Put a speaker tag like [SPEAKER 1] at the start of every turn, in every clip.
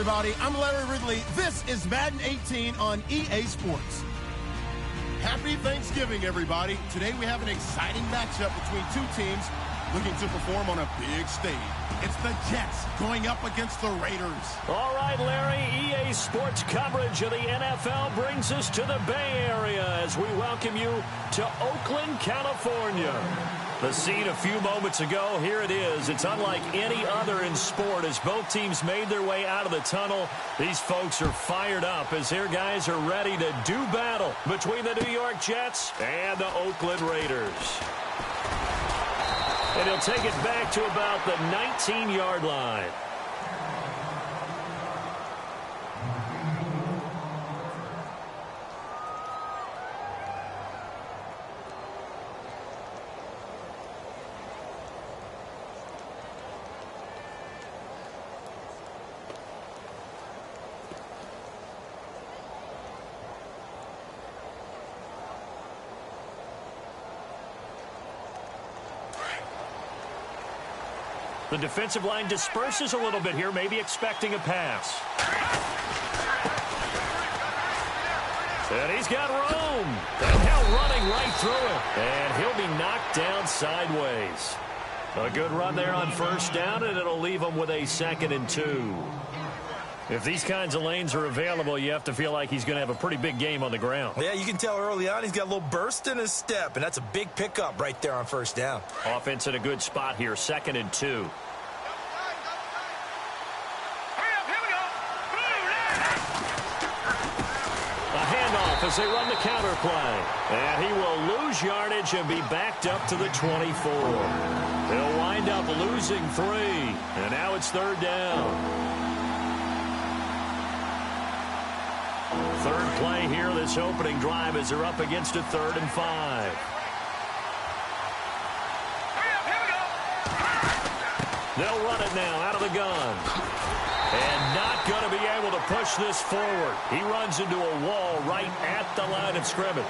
[SPEAKER 1] everybody. I'm Larry Ridley. This is Madden 18 on EA Sports. Happy Thanksgiving, everybody. Today we have an exciting matchup between two teams looking to perform on a big stage. It's the Jets going up against the Raiders.
[SPEAKER 2] All right, Larry, EA Sports coverage of the NFL brings us to the Bay Area as we welcome you to Oakland, California. The scene a few moments ago, here it is. It's unlike any other in sport as both teams made their way out of the tunnel. These folks are fired up as their guys are ready to do battle between the New York Jets and the Oakland Raiders. And he'll take it back to about the 19-yard line. The defensive line disperses a little bit here, maybe expecting a pass. And he's got room. And now running right through it. And he'll be knocked down sideways. A good run there on first down, and it'll leave him with a 2nd and 2. If these kinds of lanes are available, you have to feel like he's going to have a pretty big game on the ground.
[SPEAKER 3] Yeah, you can tell early on he's got a little burst in his step, and that's a big pickup right there on first down.
[SPEAKER 2] Offense in a good spot here, 2nd and 2. As they run the counter play. And he will lose yardage and be backed up to the 24. They'll wind up losing 3. And now it's 3rd down. 3rd play here this opening drive as they're up against a 3rd and 5. They'll run it now out of the gun. And not going to be able to push this forward. He runs into a wall right at the line of scrimmage.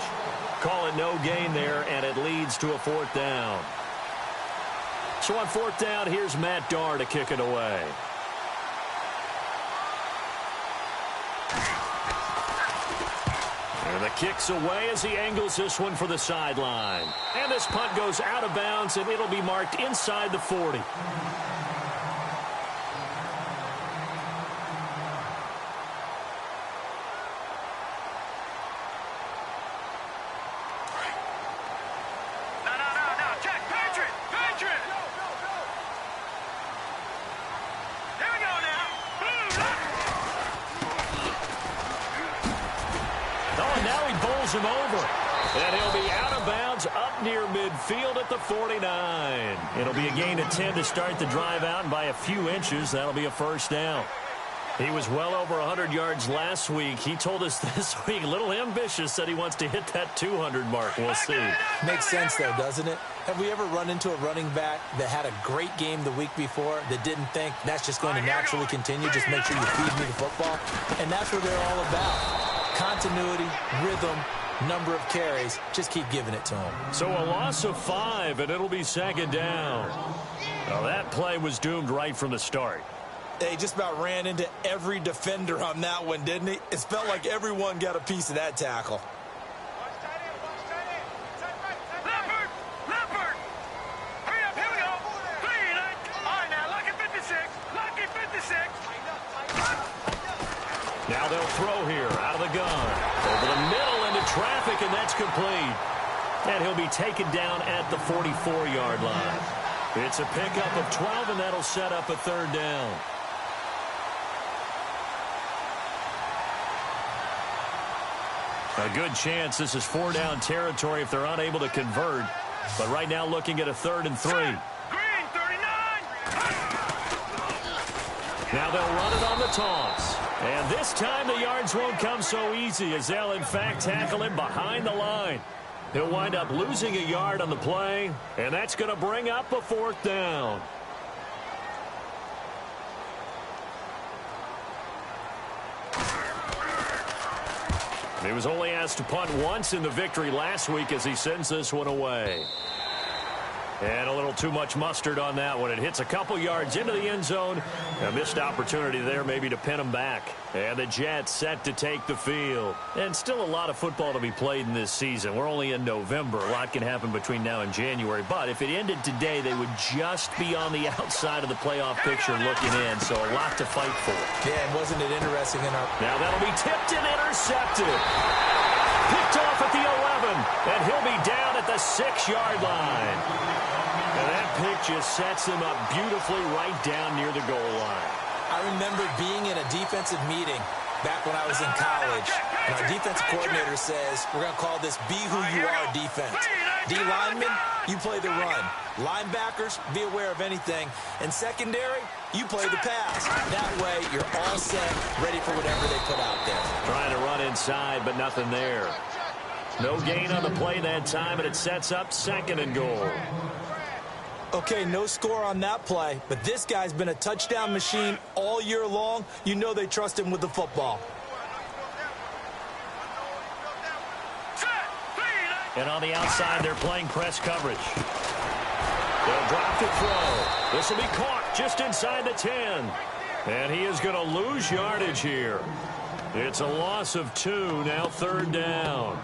[SPEAKER 2] Call it no gain there, and it leads to a 4th down. So on 4th down, here's Matt Darr to kick it away. And the kick's away as he angles this one for the sideline. And this punt goes out of bounds, and it'll be marked inside the 40. Him over. And he'll be out of bounds up near midfield at the 49. It'll be a gain of 10 to start the drive out, and by a few inches, that'll be a 1st down. He was well over 100 yards last week. He told us this week, a little ambitious, that he wants to hit that 200 mark. We'll see.
[SPEAKER 3] Makes sense, though, doesn't it? Have we ever run into a running back that had a great game the week before that didn't think that's just going to naturally continue? Just make sure you feed me the football. And that's what they're all about. Continuity, rhythm, number of carries. Just keep giving it to him.
[SPEAKER 2] So a loss of 5, and it'll be 2nd down. Now that play was doomed right from the start.
[SPEAKER 3] They just about ran into every defender on that one, didn't he? It felt like everyone got a piece of that tackle.
[SPEAKER 2] Now they'll throw here out of the gun. Over the middle into traffic, and that's complete. And he'll be taken down at the 44-yard line. It's a pickup of 12, and that'll set up a 3rd down. A good chance this is 4-down territory if they're unable to convert. But right now looking at a 3rd and 3.
[SPEAKER 4] Green, 39!
[SPEAKER 2] Now they'll run it on the toss. And this time the yards won't come so easy as they'll, in fact, tackle him behind the line. He'll wind up losing a yard on the play, and that's going to bring up a 4th down. He was only asked to punt once in the victory last week as he sends this one away. And a little too much mustard on that one. It hits a couple yards into the end zone. A missed opportunity there maybe to pin them back. And the Jets set to take the field. And still a lot of football to be played in this season. We're only in November. A lot can happen between now and January. But if it ended today, they would just be on the outside of the playoff picture looking in. So a lot to fight for.
[SPEAKER 3] Yeah, and wasn't it interesting in our...
[SPEAKER 2] Now that'll be tipped and intercepted. Picked off at the 11. And he'll be down at the 6-yard line. And that pick just sets him up beautifully right down near the goal line.
[SPEAKER 3] I remember being in a defensive meeting back when I was in college, and our defensive coordinator says, we're going to call this Be Who You Are defense. D linemen, you play the run. Linebackers, be aware of anything. And secondary, you play the pass. That way, you're all set, ready for whatever they put out there.
[SPEAKER 2] Trying to run inside, but nothing there. No gain on the play that time, and it sets up 2nd and goal.
[SPEAKER 3] Okay, no score on that play, but this guy's been a touchdown machine all year long. You know they trust him with the football.
[SPEAKER 2] And on the outside, they're playing press coverage. They'll drop to throw. This will be caught just inside the 10. And he is going to lose yardage here. It's a loss of 2, now 3rd down.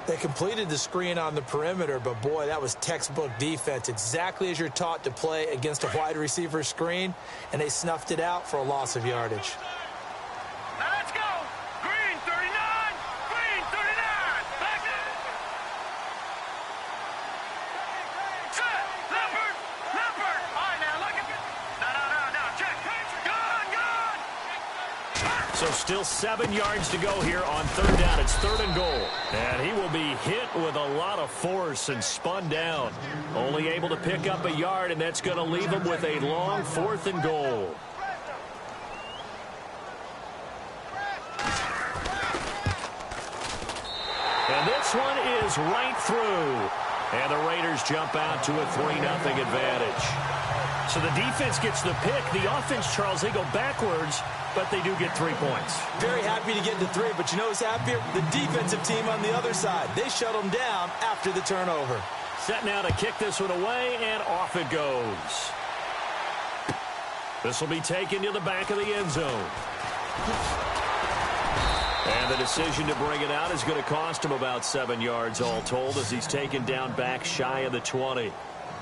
[SPEAKER 3] They completed the screen on the perimeter, but boy, that was textbook defense. Exactly as you're taught to play against a wide receiver screen, and they snuffed it out for a loss of yardage.
[SPEAKER 4] Now let's go. Green 39. Green 39. Back it. Set. Leopard. Leopard. All right, now look at it. No. Check. Good.
[SPEAKER 2] So still 7 yards to go here on 3rd down. It's 3rd and goal. And he will be hit with a lot of force and spun down. Only able to pick up a yard, and that's going to leave him with a long 4th and goal. And this one is right through. And the Raiders jump out to a 3-0 advantage. So the defense gets the pick. The offense, Charles, they go backwards, but they do get 3 points.
[SPEAKER 3] Very happy to get the 3, but you know who's happier? The defensive team on the other side. They shut them down after the turnover.
[SPEAKER 2] Set now to kick this one away, and off it goes. This will be taken to the back of the end zone. And the decision to bring it out is going to cost him about 7 yards all told as he's taken down back shy of the 20.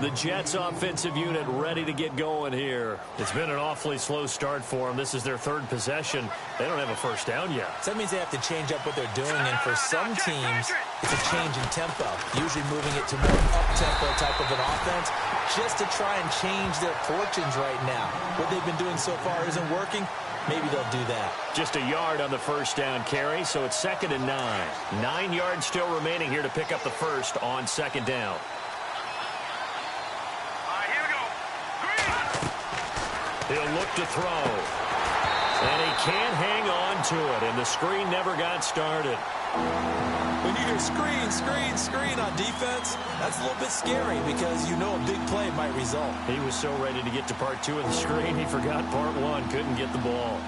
[SPEAKER 2] The Jets offensive unit ready to get going here. It's been an awfully slow start for them. This is their 3rd possession. They don't have a 1st down yet.
[SPEAKER 3] So that means they have to change up what they're doing, and for some teams, it's a change in tempo, usually moving it to more up-tempo type of an offense, just to try and change their fortunes right now. What they've been doing so far isn't working. Maybe they'll do that.
[SPEAKER 2] Just a yard on the 1st down carry, so it's 2nd and 9. 9 yards still remaining here to pick up the 1st on 2nd down. He'll look to throw. And he can't hang on to it, and the screen never got started.
[SPEAKER 3] When you hear screen on defense, that's a little bit scary because you know a big play might result.
[SPEAKER 2] He was so ready to get to part 2 of the screen, he forgot part 1, couldn't get the ball.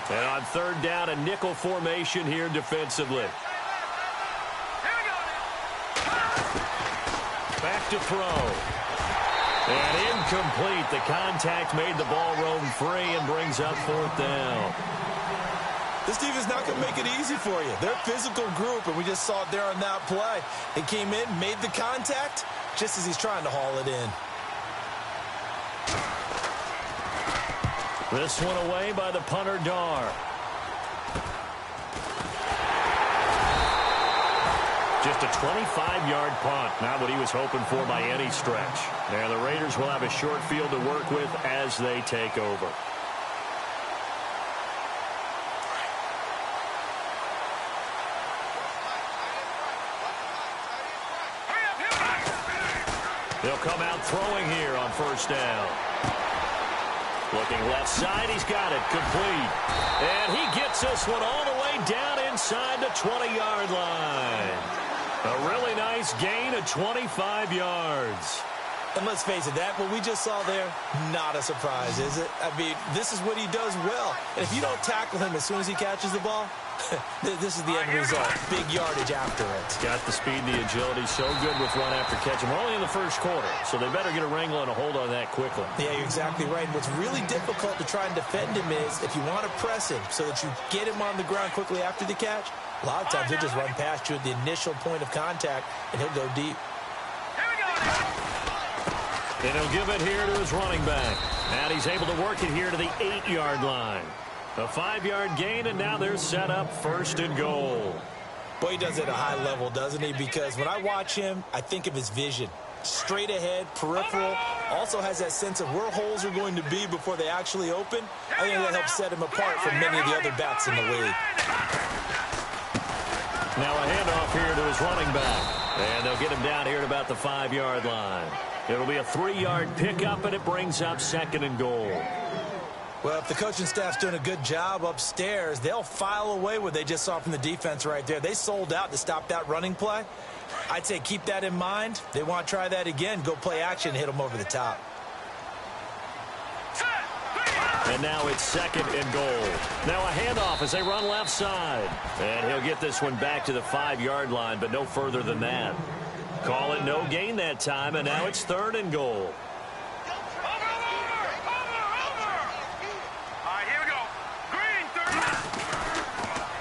[SPEAKER 2] And on 3rd down, a nickel formation here defensively. Back to throw. And incomplete. The contact made the ball roam free and brings up 4th down.
[SPEAKER 3] This defense is not going to make it easy for you. They're a physical group, and we just saw it there on that play. It came in, made the contact, just as he's trying to haul it in.
[SPEAKER 2] This one away by the punter, Dar. Just a 25-yard punt. Not what he was hoping for by any stretch. Now the Raiders will have a short field to work with as they take over. They'll come out throwing here on 1st down. Looking left side, he's got it complete. And he gets this one all the way down inside the 20-yard line. A really nice gain of 25 yards.
[SPEAKER 3] And let's face it, what we just saw there, not a surprise, is it? I mean, this is what he does well. And if you don't tackle him as soon as he catches the ball, this is the end result. Big yardage after it.
[SPEAKER 2] Got the speed and the agility, so good with run after catch. And we're only in the first quarter, so they better get a wrangle and a hold on that quickly.
[SPEAKER 3] Yeah, you're exactly right. And what's really difficult to try and defend him is if you want to press him so that you get him on the ground quickly after the catch, a lot of times he'll just run past you at the initial point of contact, and he'll go deep.
[SPEAKER 2] And he'll give it here to his running back. And he's able to work it here to the 8-yard line. A 5-yard gain, and now they're set up 1st and goal.
[SPEAKER 3] Boy, he does it at a high level, doesn't he? Because when I watch him, I think of his vision. Straight ahead, peripheral, also has that sense of where holes are going to be before they actually open. I think that helps set him apart from many of the other backs in the league.
[SPEAKER 2] Now a handoff here to his running back. And they'll get him down here at about the 5-yard line. It'll be a 3-yard pickup, and it brings up 2nd and goal.
[SPEAKER 3] Well, if the coaching staff's doing a good job upstairs, they'll file away what they just saw from the defense right there. They sold out to stop that running play. I'd say keep that in mind. They want to try that again. Go play action, hit them over the top.
[SPEAKER 2] And now it's 2nd and goal. Now a handoff as they run left side. And he'll get this one back to the 5-yard line, but no further than that. Call it no gain that time, and now it's 3rd and goal.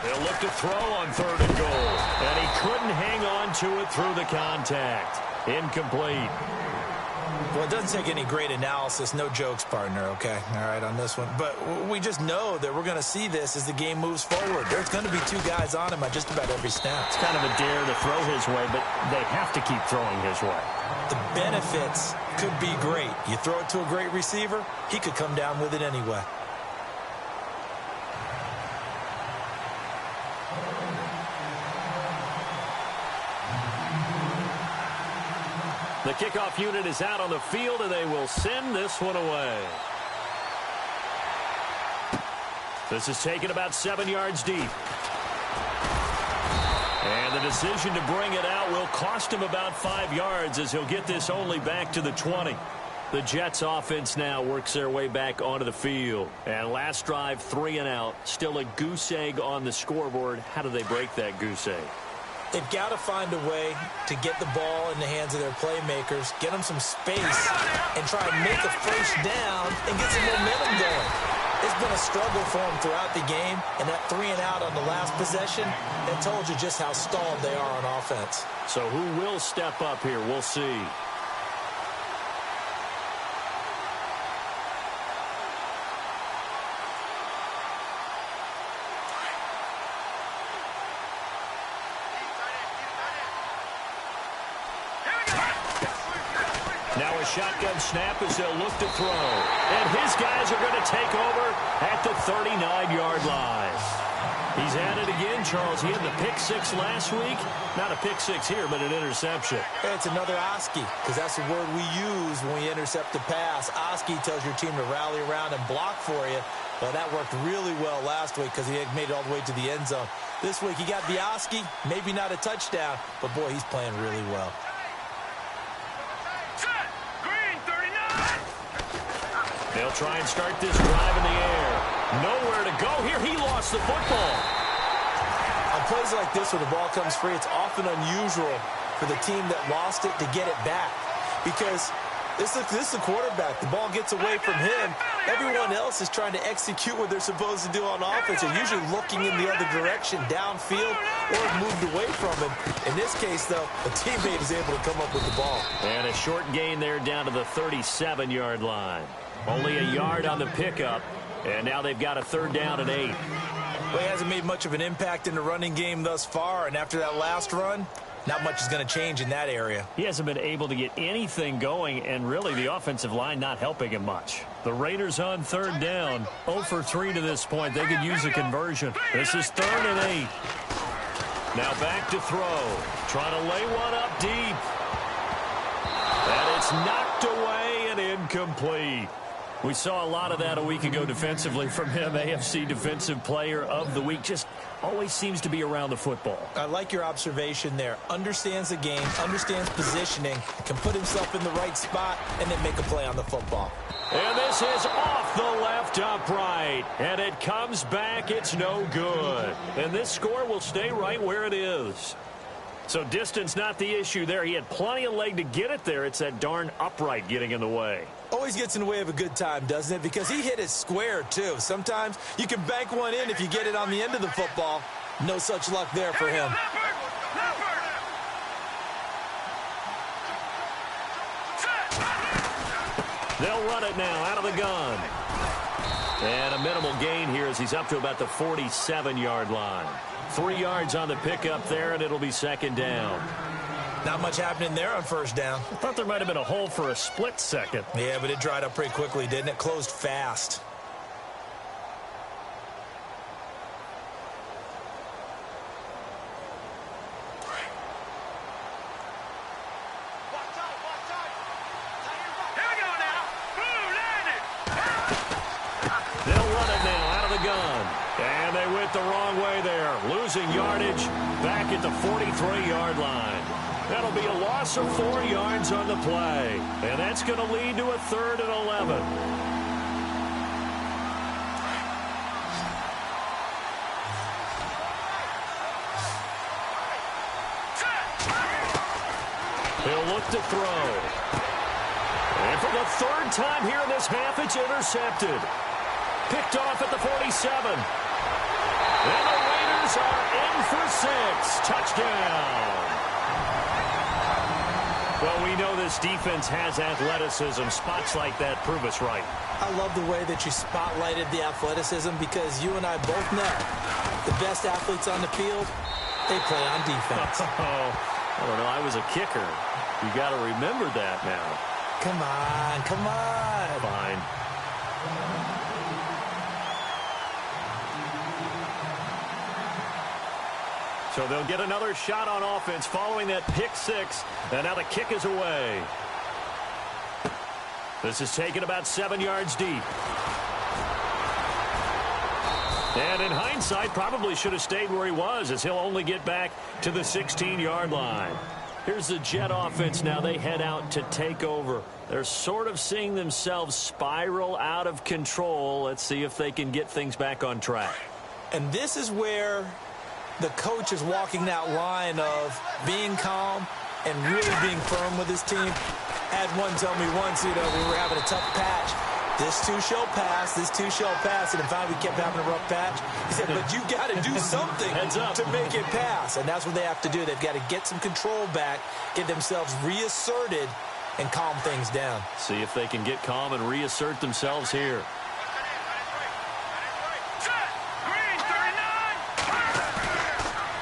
[SPEAKER 2] They'll look to throw on 3rd and goal. And he couldn't hang on to it through the contact. Incomplete.
[SPEAKER 3] Well, it doesn't take any great analysis. No jokes, partner, okay? All right, on this one. But we just know that we're going to see this as the game moves forward. There's going to be 2 guys on him at just about every snap.
[SPEAKER 2] It's kind of a dare to throw his way, but they have to keep throwing his way.
[SPEAKER 3] The benefits could be great. You throw it to a great receiver, he could come down with it anyway.
[SPEAKER 2] The kickoff unit is out on the field, and they will send this one away. This is taken about 7 yards deep. And the decision to bring it out will cost him about 5 yards as he'll get this only back to the 20. The Jets offense now works their way back onto the field. And last drive, 3 and out. Still a goose egg on the scoreboard. How do they break that goose egg?
[SPEAKER 3] They've got to find a way to get the ball in the hands of their playmakers, get them some space, and try and make a first down and get some momentum going. It's been a struggle for them throughout the game, and that 3 and out on the last possession, that told you just how stalled they are on offense.
[SPEAKER 2] So who will step up here? We'll see. Now a shotgun snap as they'll look to throw. And his guys are going to take over at the 39-yard line. He's at it again, Charles. He had the pick 6 last week. Not a pick 6 here, but an interception.
[SPEAKER 3] It's another Oski, because that's the word we use when we intercept a pass. Oski tells your team to rally around and block for you. Well, that worked really well last week because he had made it all the way to the end zone. This week he got the Oski, maybe not a touchdown, but boy, he's playing really well.
[SPEAKER 2] They'll try and start this drive in the air. Nowhere to go here. He lost the football.
[SPEAKER 3] On plays like this where the ball comes free, it's often unusual for the team that lost it to get it back. Because this is the quarterback. The ball gets away from him. Everyone else is trying to execute what they're supposed to do on offense. They're usually looking in the other direction, downfield, or moved away from him. In this case, though, a teammate is able to come up with the ball.
[SPEAKER 2] And a short gain there down to the 37-yard line. Only a yard on the pickup, and now they've got a 3rd down and 8.
[SPEAKER 3] Well, he hasn't made much of an impact in the running game thus far, and after that last run, not much is going to change in that area.
[SPEAKER 2] He hasn't been able to get anything going, and really the offensive line not helping him much. The Raiders on 3rd down, 0 for 3 to this point. They could use a conversion. This is 3rd and 8. Now back to throw. Trying to lay one up deep. And it's knocked away and incomplete. We saw a lot of that a week ago defensively from him. AFC Defensive Player of the Week. Just always seems to be around the football.
[SPEAKER 3] I like your observation there. Understands the game, understands positioning, can put himself in the right spot, and then make a play on the football.
[SPEAKER 2] And this is off the left upright. And it comes back. It's no good. And this score will stay right where it is. So distance not the issue there. He had plenty of leg to get it there. It's that darn upright getting in the way.
[SPEAKER 3] Always gets in the way of a good time, doesn't it? Because he hit it square, too. Sometimes you can bank one in if you get it on the end of the football. No such luck there for him.
[SPEAKER 2] They'll run it now out of the gun. And a minimal gain here as he's up to about the 47-yard line. 3 yards on the pickup there, and it'll be second down.
[SPEAKER 3] Not much happening there on first down.
[SPEAKER 2] I thought there might have been a hole for a split second.
[SPEAKER 3] Yeah, but it dried up pretty quickly, didn't it? Closed fast.
[SPEAKER 2] They'll run it now out of the gun. And they went the wrong way there. Losing yardage back at the 43-yard line. That'll be a loss of 4 yards on the play. And that's going to lead to a 3rd and 11. He'll look to throw. And for the 3rd time here in this half, it's intercepted. Picked off at the 47. And the Raiders are in for 6. Touchdown. Well, we know this defense has athleticism. Spots like that prove us right.
[SPEAKER 3] I love the way that you spotlighted the athleticism because you and I both know the best athletes on the field, they play on defense.
[SPEAKER 2] I don't know. I was a kicker. You got to remember that now.
[SPEAKER 3] Come on, come on.
[SPEAKER 2] Fine. So they'll get another shot on offense following that pick 6. And now the kick is away. This is taken about 7 yards deep. And in hindsight, probably should have stayed where he was as he'll only get back to the 16-yard line. Here's the Jet offense now. They head out to take over. They're sort of seeing themselves spiral out of control. Let's see if they can get things back on track.
[SPEAKER 3] And this is where the coach is walking that line of being calm and really being firm with his team. Had one tell me once, we were having a tough patch. This too shall pass, this too shall pass. And finally we kept having a rough patch. He said, but you got to do something to make it pass. And that's what they have to do. They've got to get some control back, get themselves reasserted, and calm things down.
[SPEAKER 2] See if they can get calm and reassert themselves here.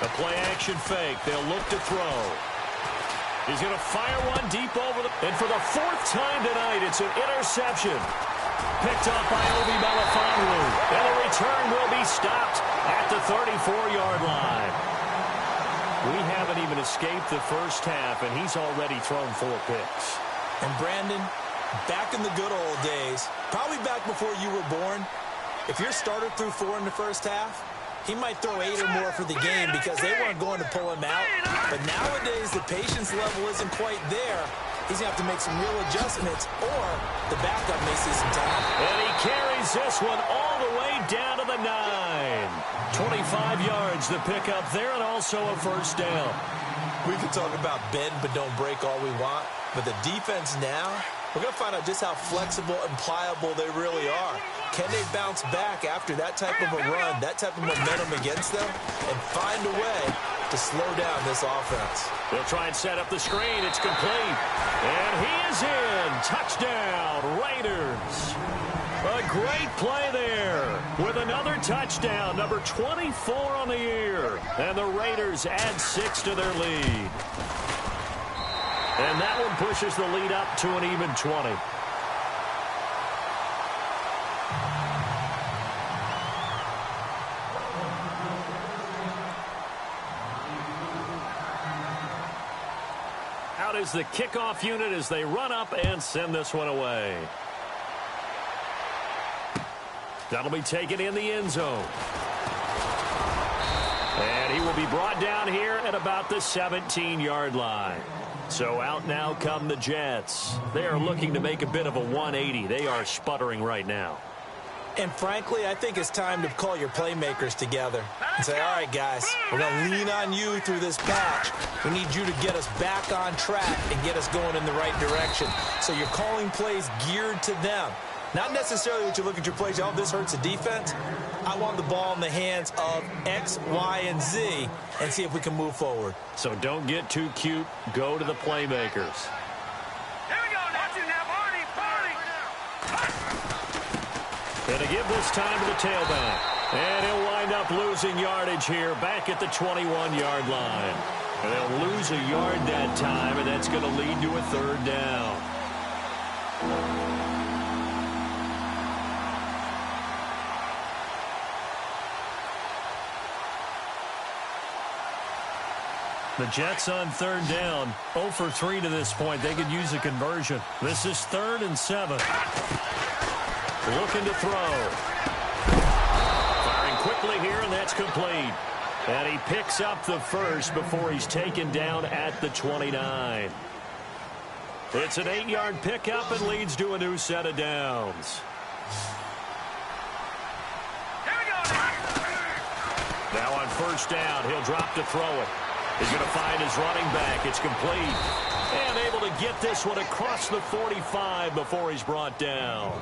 [SPEAKER 2] A play-action fake. They'll look to throw. He's going to fire one deep over the... And for the 4th time tonight, it's an interception. Picked up by Obi Melifonwu. And the return will be stopped at the 34-yard line. We haven't even escaped the first half, and he's already thrown 4 picks.
[SPEAKER 3] And Brandon, back in the good old days, probably back before you were born, if your starter threw 4 in the first half, he might throw 8 or more for the game because they weren't going to pull him out. But nowadays, the patience level isn't quite there. He's going to have to make some real adjustments, or the backup may see some time.
[SPEAKER 2] And he carries this one all the way down to the 9. 25 yards to pick up there, and also a first down.
[SPEAKER 3] We can talk about bend but don't break all we want, but the defense now, we're going to find out just how flexible and pliable they really are. Can they bounce back after that type of a run, that type of momentum against them, and find a way to slow down this offense?
[SPEAKER 2] They'll try and set up the screen. It's complete. And he is in. Touchdown, Raiders. A great play there with another touchdown, number 24 on the year. And the Raiders add 6 to their lead. And that one pushes the lead up to an even 20. Out is the kickoff unit as they run up and send this one away. That'll be taken in the end zone. And he will be brought down here at about the 17-yard line. So out now come the Jets. They are looking to make a bit of a 180. They are sputtering right now.
[SPEAKER 3] And frankly, I think it's time to call your playmakers together and say, all right, guys, we're going to lean on you through this patch. We need you to get us back on track and get us going in the right direction. So you're calling plays geared to them. Not necessarily what you look at your plays, oh, this hurts the defense. I want the ball in the hands of X, Y, and Z and see if we can move forward.
[SPEAKER 2] So don't get too cute. Go to the playmakers.
[SPEAKER 4] Here we go. Watch it now, Barney.
[SPEAKER 2] And to give this time to the tailback. And he'll wind up losing yardage here back at the 21-yard line. And they'll lose a yard that time, and that's going to lead to a third down. The Jets on third down, 0 for 3 to this point. They could use a conversion. This is 3rd and 7. Looking to throw. Firing quickly here, and that's complete. And he picks up the first before he's taken down at the 29. It's an 8-yard pickup and leads to a new set of downs. Now on first down, he'll drop to throw it. He's going to find his running back. It's complete. And able to get this one across the 45 before he's brought down.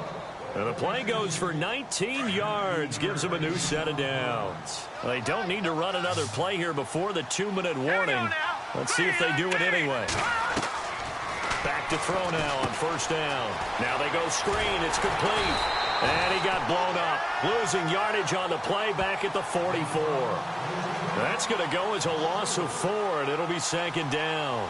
[SPEAKER 2] And the play goes for 19 yards. Gives him a new set of downs. They don't need to run another play here before the 2-minute warning. Let's see if they do it anyway. Back to throw now on first down. Now they go screen. It's complete. And he got blown up. Losing yardage on the play back at the 44. That's going to go as a loss of 4, and it'll be 2nd down.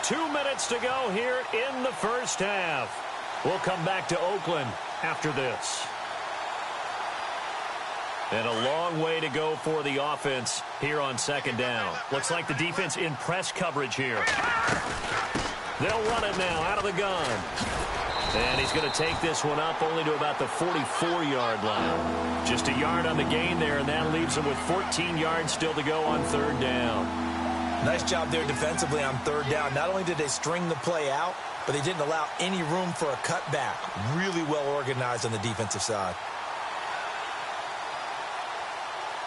[SPEAKER 2] 2 minutes to go here in the first half. We'll come back to Oakland after this. And a long way to go for the offense here on 2nd down. Looks like the defense in press coverage here. They'll run it now out of the gun. And he's going to take this one up only to about the 44-yard line. Just a yard on the gain there, and that leaves him with 14 yards still to go on 3rd down.
[SPEAKER 3] Nice job there defensively on 3rd down. Not only did they string the play out, but they didn't allow any room for a cutback. Really well organized on the defensive side.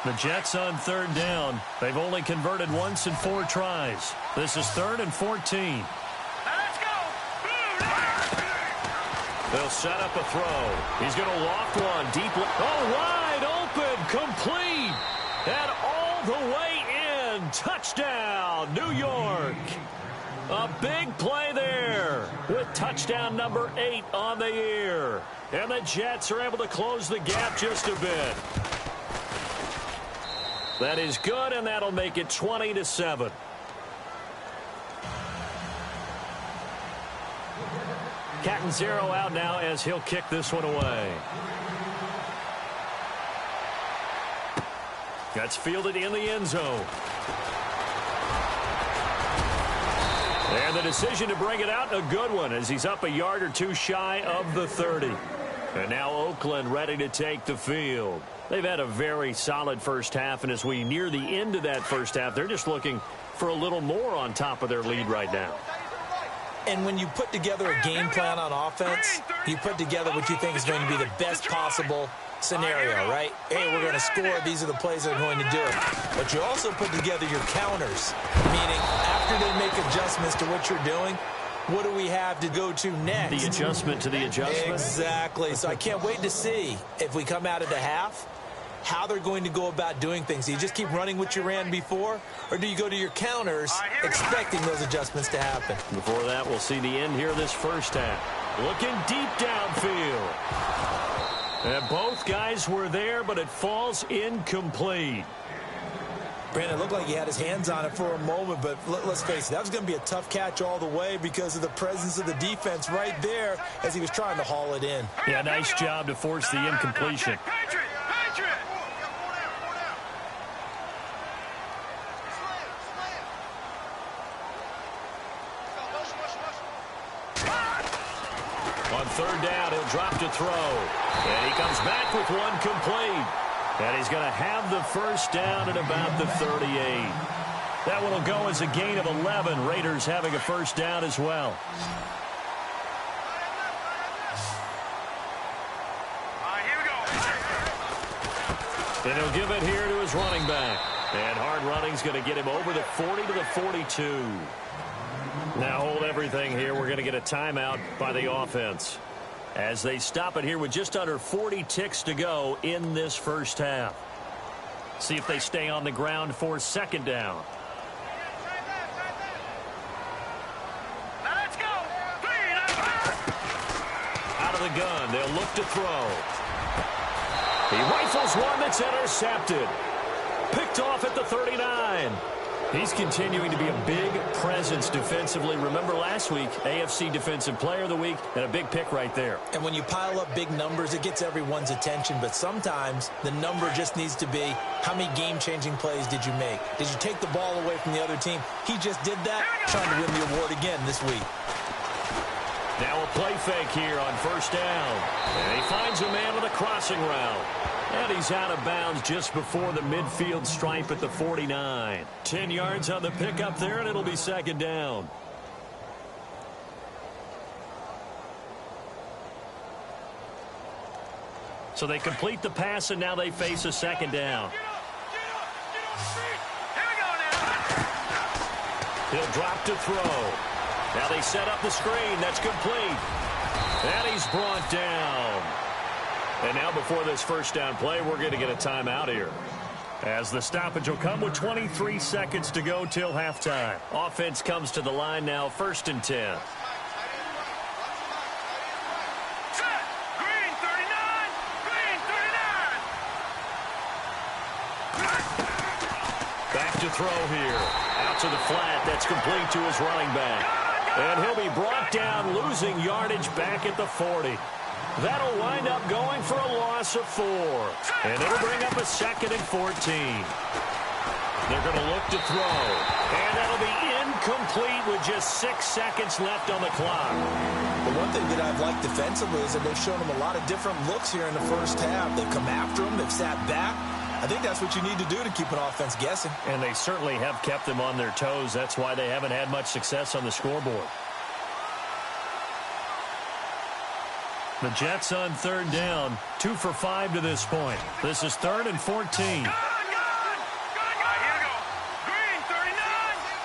[SPEAKER 2] The Jets on 3rd down. They've only converted once in 4 tries. This is 3rd and 14. They'll set up a throw. He's going to loft one deep. Oh, wide open, complete, and all the way in. Touchdown, New York. A big play there with touchdown number 8 on the year. And the Jets are able to close the gap just a bit. That is good, and that'll make it 20-7. Catanzaro out now as he'll kick this one away. That's fielded in the end zone. And the decision to bring it out, a good one, as he's up a yard or 2 shy of the 30. And now Oakland ready to take the field. They've had a very solid first half, and as we near the end of that first half, they're just looking for a little more on top of their lead right now.
[SPEAKER 3] And when you put together a game plan on offense, you put together what you think is going to be the best possible scenario, right? Hey, we're going to score. These are the plays that are going to do it. But you also put together your counters, meaning after they make adjustments to what you're doing, what do we have to go to next?
[SPEAKER 2] The adjustment to the adjustment.
[SPEAKER 3] Exactly. So I can't wait to see if we come out of the half, how they're going to go about doing things. Do you just keep running what you ran before, or do you go to your counters expecting those adjustments to happen?
[SPEAKER 2] Before that, we'll see the end here of this first half. Looking deep downfield. And both guys were there, but it falls incomplete.
[SPEAKER 3] Brandon, it looked like he had his hands on it for a moment, but let's face it, that was going to be a tough catch all the way because of the presence of the defense right there as he was trying to haul it in.
[SPEAKER 2] Yeah, nice job to force the incompletion. On third down. He'll drop to throw. And he comes back with one complete. And he's going to have the first down at about the 38. That one will go as a gain of 11. Raiders having a first down as well. And he'll give it here to his running back. And hard running's going to get him over the 40 to the 42. Now hold everything here. We're going to get a timeout by the offense as they stop it here with just under 40 ticks to go in this first half. See if they stay on the ground for second down.
[SPEAKER 4] Let's go.
[SPEAKER 2] Out of the gun, they'll look to throw. He rifles one that's intercepted. Picked off at the 39. He's continuing to be a big presence defensively. Remember last week, AFC Defensive Player of the Week, and a big pick right there.
[SPEAKER 3] And when you pile up big numbers, it gets everyone's attention. But sometimes the number just needs to be, how many game-changing plays did you make? Did you take the ball away from the other team? He just did that, trying to win the award again this week.
[SPEAKER 2] Now a play fake here on first down. And he finds a man with a crossing route. And he's out of bounds just before the midfield stripe at the 49. 10 yards on the pickup there, and it'll be second down. So they complete the pass, and now they face a second down. He'll drop to throw. Now they set up the screen. That's complete. And he's brought down. And now before this first down play, we're going to get a timeout here, as the stoppage will come with 23 seconds to go till halftime. Offense comes to the line now, 1st and 10.
[SPEAKER 4] Set. Green 39. Green 39.
[SPEAKER 2] Back to throw here. Out to the flat. That's complete to his running back. And he'll be brought down, losing yardage back at the 40. That'll wind up going for a loss of 4. And it'll bring up a 2nd and 14. They're going to look to throw. And that'll be incomplete with just 6 seconds left on the clock.
[SPEAKER 3] The one thing that I've liked defensively is that they've shown him a lot of different looks here in the first half. They've come after him. They've sat back. I think that's what you need to do to keep an offense guessing.
[SPEAKER 2] And they certainly have kept them on their toes. That's why they haven't had much success on the scoreboard. The Jets on third down, 2 for 5 to this point. This is 3rd and 14.
[SPEAKER 4] Here we go. Green 39.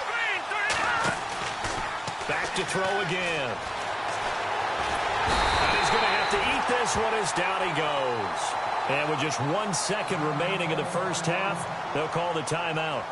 [SPEAKER 4] Green 39.
[SPEAKER 2] Back to throw again. And he's going to have to eat this one as down he goes. And with just 1 second remaining in the first half, they'll call the timeout.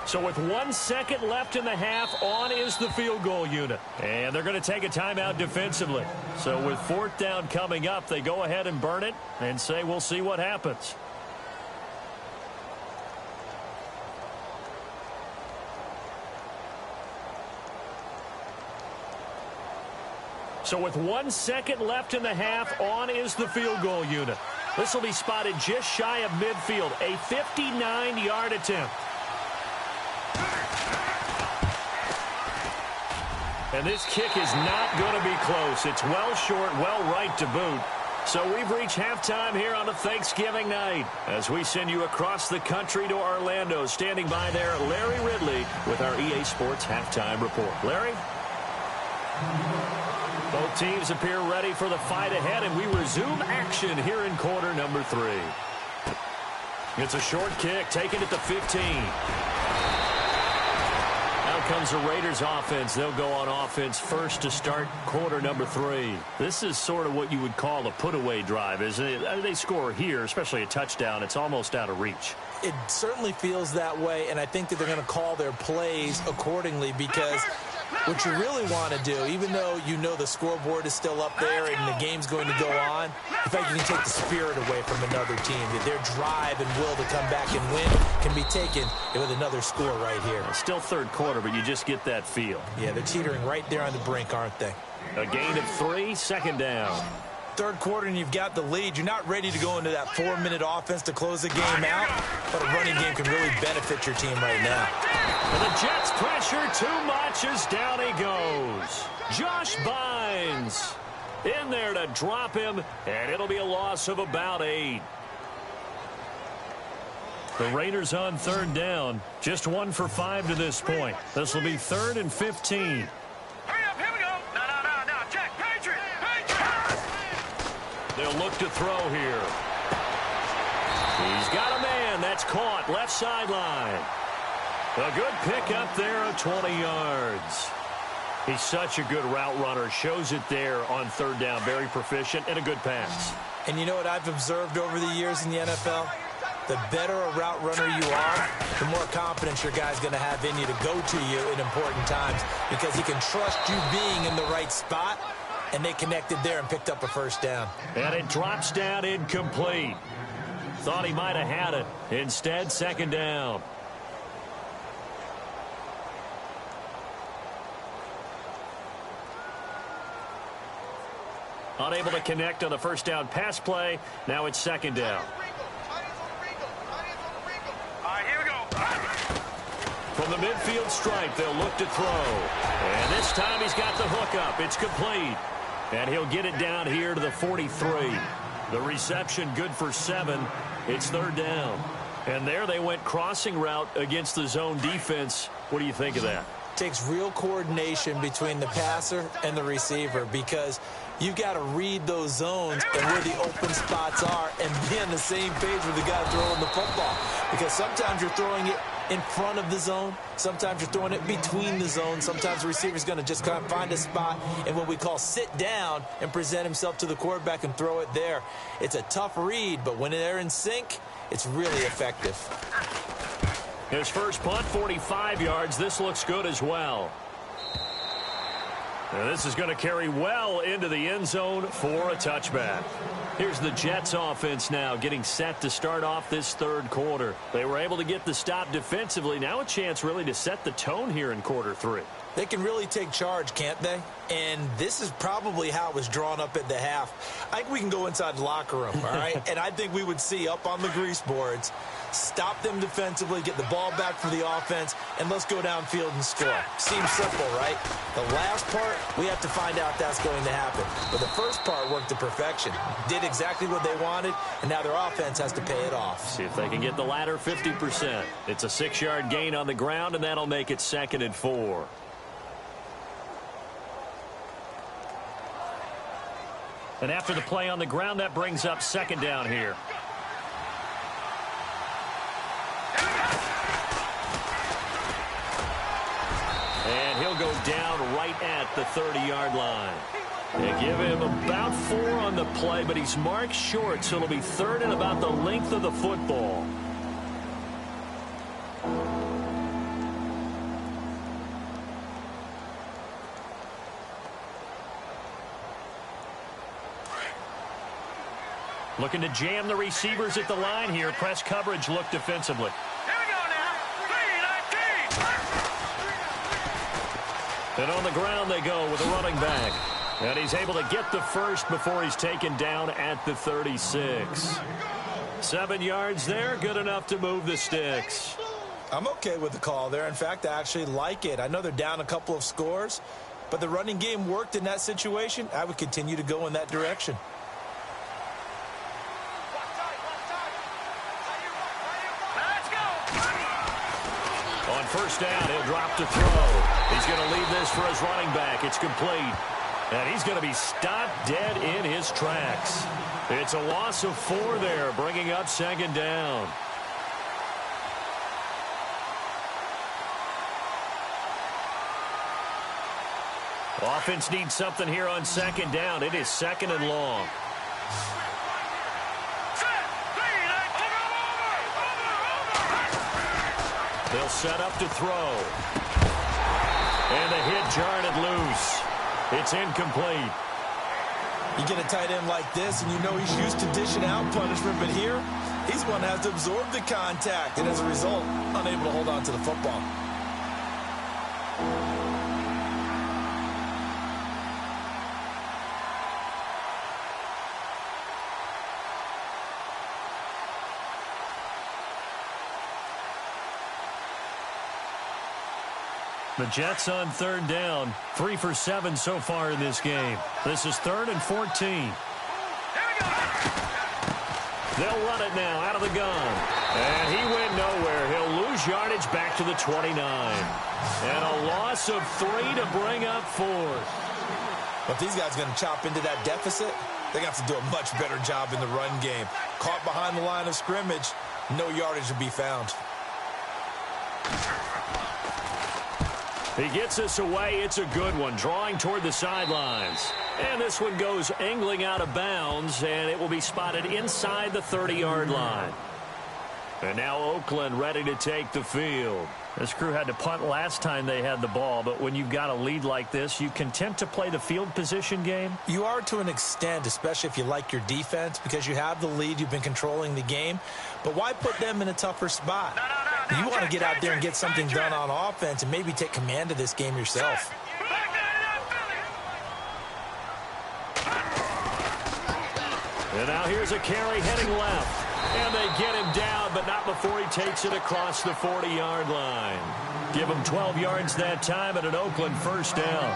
[SPEAKER 2] So with 1 second left in the half, on is the field goal unit. And they're going to take a timeout defensively. So with 4th down coming up, they go ahead and burn it and say we'll see what happens. So with 1 second left in the half, on is the field goal unit. This will be spotted just shy of midfield, a 59-yard attempt. And this kick is not going to be close. It's well short, well right to boot. So we've reached halftime here on a Thanksgiving night as we send you across the country to Orlando. Standing by there, Larry Ridley with our EA Sports Halftime Report. Larry? Both teams appear ready for the fight ahead, and we resume action here in quarter number 3. It's a short kick, taken at the 15. Comes the Raiders offense. They'll go on offense first to start quarter number 3. This is sort of what you would call a put-away drive, isn't it? They score here, especially a touchdown. It's almost out of reach.
[SPEAKER 3] It certainly feels that way, and I think that they're going to call their plays accordingly, because what you really want to do, even though you know the scoreboard is still up there and the game's going to go on, in fact, you can take the spirit away from another team. That their drive and will to come back and win can be taken with another score right here.
[SPEAKER 2] Still third quarter, but you just get that feel.
[SPEAKER 3] Yeah, they're teetering right there on the brink, aren't they?
[SPEAKER 2] A gain of 3, 2nd down.
[SPEAKER 3] third quarter and you've got the lead, you're not ready to go into that 4-minute offense to close the game out, but a running game can really benefit your team right now.
[SPEAKER 2] And the Jets pressure too much as down he goes. Josh Bynes in there to drop him, and it'll be a loss of about 8. The Raiders on third down, just 1 for 5 to this point. This will be 3rd and 15.
[SPEAKER 4] Hurry up, here we go. No, Jack, Patriot.
[SPEAKER 2] They'll look to throw here. He's got a man. That's caught left sideline. A good pick up there of 20 yards. He's such a good route runner. Shows it there on third down. Very proficient and a good pass.
[SPEAKER 3] And you know what I've observed over the years in the NFL? The better a route runner you are, the more confidence your guy's going to have in you to go to you in important times because he can trust you being in the right spot, and they connected there and picked up a first down.
[SPEAKER 2] And it drops down incomplete. Thought he might have had it. Instead, second down. Unable to connect on the first down pass play. Now it's second down. From the midfield stripe, they'll look to throw. And this time he's got the hook up. It's complete. And he'll get it down here to the 43. The reception good for 7. It's third down. And there they went crossing route against the zone defense. What do you think of that?
[SPEAKER 3] Takes real coordination between the passer and the receiver because you've got to read those zones and where the open spots are and be on the same page with the guy throwing the football. Because sometimes you're throwing it in front of the zone. Sometimes you're throwing it between the zones. Sometimes the receiver's going to just kind of find a spot and what we call sit down and present himself to the quarterback and throw it there. It's a tough read, but when they're in sync, it's really effective.
[SPEAKER 2] His first punt, 45 yards. This looks good as well. And this is going to carry well into the end zone for a touchback. Here's the Jets offense now getting set to start off this third quarter. They were able to get the stop defensively. Now a chance really to set the tone here in quarter 3.
[SPEAKER 3] They can really take charge, can't they? And this is probably how it was drawn up at the half. I think we can go inside the locker room, all right? And I think we would see up on the grease boards, stop them defensively, get the ball back for the offense, and let's go downfield and score. Seems simple, right? The last part, we have to find out that's going to happen. But the first part worked to perfection. Did exactly what they wanted, and now their offense has to pay it off.
[SPEAKER 2] See if they can get the latter 50%. It's a 6-yard gain on the ground, and that'll make it 2nd and 4. And after the play on the ground, that brings up second down here. And he'll go down right at the 30-yard line. They give him about 4 on the play, but he's marked short, so it'll be 3rd and about the length of the football. Looking to jam the receivers at the line here. Press coverage look defensively.
[SPEAKER 4] Here we go now. 3-19.
[SPEAKER 2] And on the ground they go with a running back. And he's able to get the first before he's taken down at the 36. 7 yards there, good enough to move the sticks.
[SPEAKER 3] I'm okay with the call there. In fact, I actually like it. I know they're down a couple of scores, but the running game worked in that situation. I would continue to go in that direction.
[SPEAKER 2] On first down, he'll drop to throw. He's going to leave this for his running back. It's complete. And he's going to be stopped dead in his tracks. It's a loss of 4 there, bringing up second down. Offense needs something here on second down. It is 2nd and long. They'll set up to throw. And the hit jarred it loose. It's incomplete.
[SPEAKER 3] You get a tight end like this, and you know he's used to dishing out punishment, but here, he's one that has to absorb the contact, and as a result, unable to hold on to the football.
[SPEAKER 2] The Jets on third down, 3 for 7 so far in this game. This is 3rd and 14. They'll run it now out of the gun. And he went nowhere. He'll lose yardage back to the 29. And a loss of 3 to bring up 4th.
[SPEAKER 3] But these guys are going to chop into that deficit. They're going to have to do a much better job in the run game. Caught behind the line of scrimmage, no yardage to be found.
[SPEAKER 2] He gets this away. It's a good one, drawing toward the sidelines. And this one goes angling out of bounds, and it will be spotted inside the 30-yard line. And now Oakland ready to take the field. This crew had to punt last time they had the ball, but when you've got a lead like this, you content to play the field position game?
[SPEAKER 3] You are to an extent, especially if you like your defense, because you have the lead, you've been controlling the game. But why put them in a tougher spot? You want to get out there and get something done on offense and maybe take command of this game yourself.
[SPEAKER 2] And now here's a carry heading left. And they get him down, but not before he takes it across the 40-yard line. Give him 12 yards that time and an Oakland first down.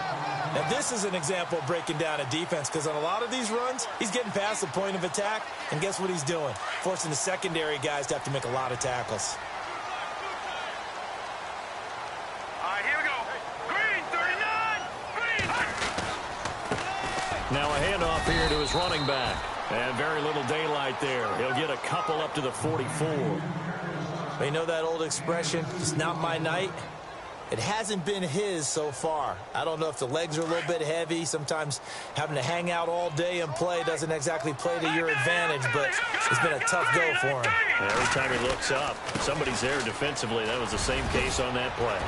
[SPEAKER 3] Now this is an example of breaking down a defense, because on a lot of these runs, he's getting past the point of attack, and guess what he's doing? Forcing the secondary guys to have to make a lot of tackles.
[SPEAKER 4] All right, here we go. Green, 39. Green.
[SPEAKER 2] Now a handoff here to his running back. And very little daylight there. He'll get a couple up to the 44.
[SPEAKER 3] You know that old expression, it's not my night? It hasn't been his so far. I don't know if the legs are a little bit heavy. Sometimes having to hang out all day and play doesn't exactly play to your advantage, but it's been a tough go for him.
[SPEAKER 2] Every time he looks up, somebody's there defensively. That was the same case on that play.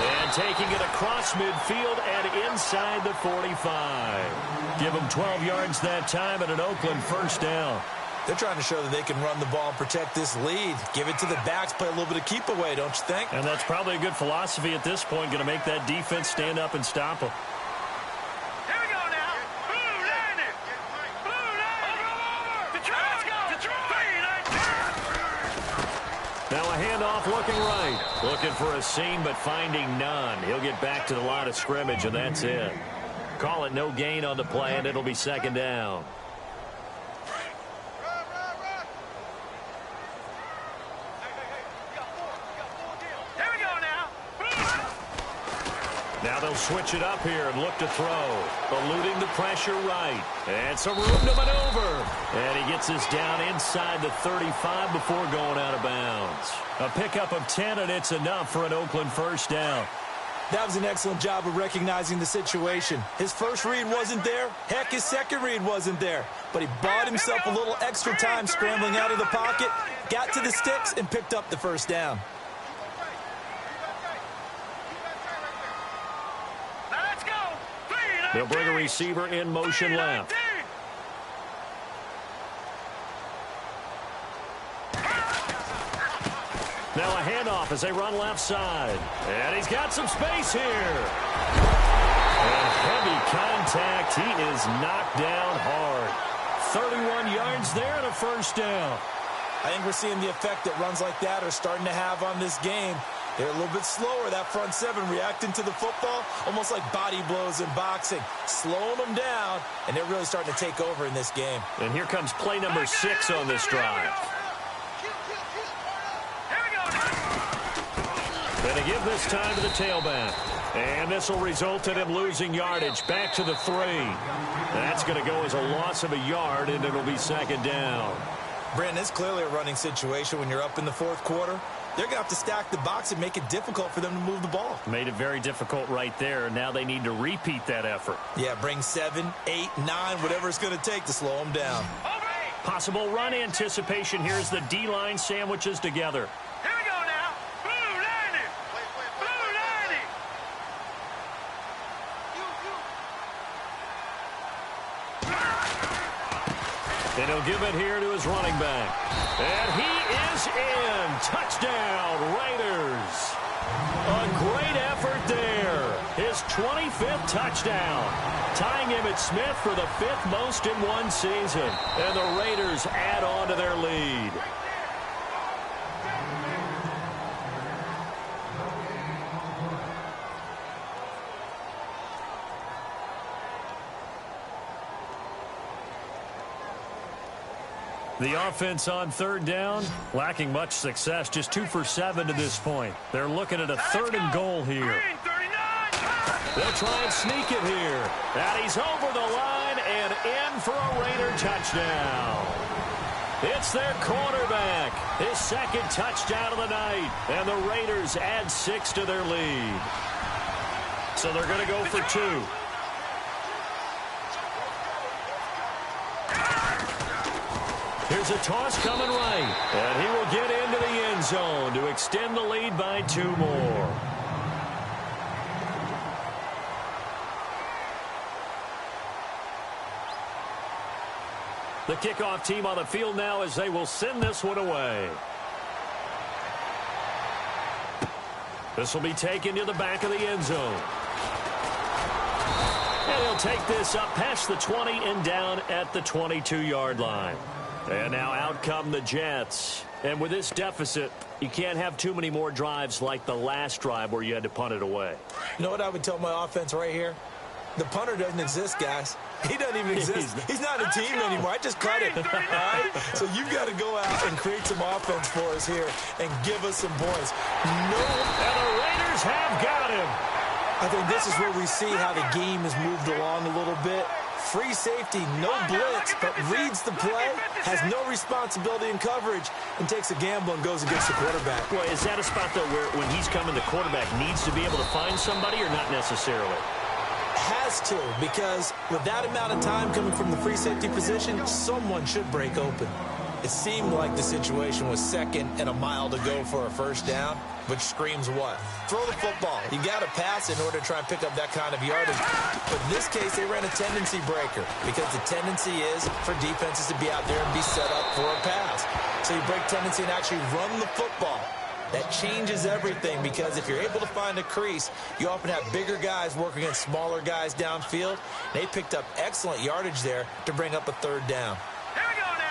[SPEAKER 2] And taking it across midfield and inside the 45. Give him 12 yards that time and an Oakland first down.
[SPEAKER 3] They're trying to show that they can run the ball and protect this lead. Give it to the backs, play a little bit of keep away, don't you think?
[SPEAKER 2] And that's probably a good philosophy at this point, going to make that defense stand up and stop them.
[SPEAKER 4] Here we go now. Blue landed. Blue landed. Over. Detroit.
[SPEAKER 2] Now a handoff looking right. Looking for a seam, but finding none. He'll get back to the line of scrimmage, and that's it. Call it no gain on the play, and it'll be second down. Now they'll switch it up here and look to throw. Eluding the pressure right. And some room to maneuver. And he gets this down inside the 35 before going out of bounds. A pickup of 10, and it's enough for an Oakland first down.
[SPEAKER 3] That was an excellent job of recognizing the situation. His first read wasn't there. Heck, his second read wasn't there. But he bought himself a little extra time scrambling out of the pocket, got to the sticks, and picked up the first down.
[SPEAKER 2] They'll bring a receiver in motion left. Now a handoff as they run left side. And he's got some space here. And heavy contact. He is knocked down hard. 31 yards there and a first down.
[SPEAKER 3] I think we're seeing the effect that runs like that are starting to have on this game. They're a little bit slower, that front seven, reacting to the football, almost like body blows in boxing, slowing them down, and they're really starting to take over in this game.
[SPEAKER 2] And here comes play number 6 on this drive. And to give this time to the tailback. And this will result in him losing yardage back to the 3. That's going to go as a loss of a yard, and it'll be second down.
[SPEAKER 3] Brandon, it's clearly a running situation when you're up in the fourth quarter. They're going to have to stack the box and make it difficult for them to move the ball.
[SPEAKER 2] Made it very difficult right there. Now they need to repeat that effort.
[SPEAKER 3] Yeah, bring 7, 8, 9, whatever it's going to take to slow them down.
[SPEAKER 2] Possible run anticipation. Here's the D-line sandwiches together.
[SPEAKER 4] Here we go now. Blue landed. Blue landed.
[SPEAKER 2] And he'll give it here to his running back. And he is in. Touchdown, Raiders. A great effort there. His 25th touchdown. Tying Emmitt Smith for the 5th most in one season. And the Raiders add on to their lead. The offense on third down, lacking much success, just 2 for 7 to this point. They're looking at a 3rd and goal here. They'll try and sneak it here. And he's over the line and in for a Raider touchdown. It's their quarterback, his 2nd touchdown of the night. And the Raiders add 6 to their lead. So they're going to go for 2. Here's a toss coming right. And he will get into the end zone to extend the lead by 2 more. The kickoff team on the field now as they will send this one away. This will be taken to the back of the end zone. And he'll take this up past the 20 and down at the 22-yard line. And now out come the Jets. And with this deficit, you can't have too many more drives like the last drive where you had to punt it away.
[SPEAKER 3] You know what I would tell my offense right here? The punter doesn't exist, guys. He doesn't even exist. He's not a team anymore. I just cut it. All right? So you've got to go out and create some offense for us here and give us some points. No.
[SPEAKER 2] And the Raiders have got him.
[SPEAKER 3] I think this is where we see how the game has moved along a little bit. Free safety, no blitz, but reads the play, has no responsibility in coverage, and takes a gamble and goes against the quarterback.
[SPEAKER 2] Well, is that a spot, though, where when he's coming, the quarterback needs to be able to find somebody or not necessarily?
[SPEAKER 3] Has to, because with that amount of time coming from the free safety position, someone should break open. It seemed like the situation was 2nd and a mile to go for a 1st down, which screams what? Throw the football. You got to pass in order to try and pick up that kind of yardage. But in this case, they ran a tendency breaker because the tendency is for defenses to be out there and be set up for a pass. So you break tendency and actually run the football. That changes everything because if you're able to find a crease, you often have bigger guys working against smaller guys downfield. They picked up excellent yardage there to bring up a 3rd down.
[SPEAKER 4] Here we go now.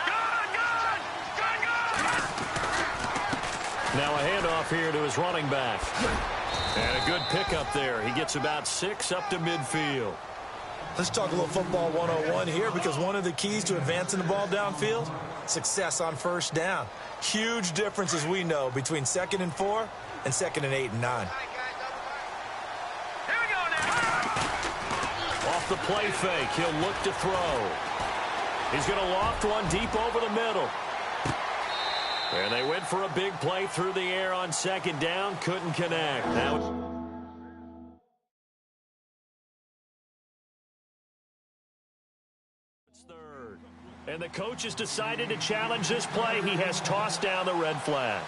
[SPEAKER 2] Now a handoff here to his running back. And a good pickup there. He gets about 6 up to midfield.
[SPEAKER 3] Let's talk a little football 101 here because one of the keys to advancing the ball downfield, success on 1st down. Huge difference, as we know, between 2nd and 4 and 2nd and 8 and 9.
[SPEAKER 4] Here we go now.
[SPEAKER 2] Off the play fake, he'll look to throw. He's going to loft one deep over the middle. And they went for a big play through the air on 2nd down. Couldn't connect. Now it's 3rd. And the coach has decided to challenge this play. He has tossed down the red flag.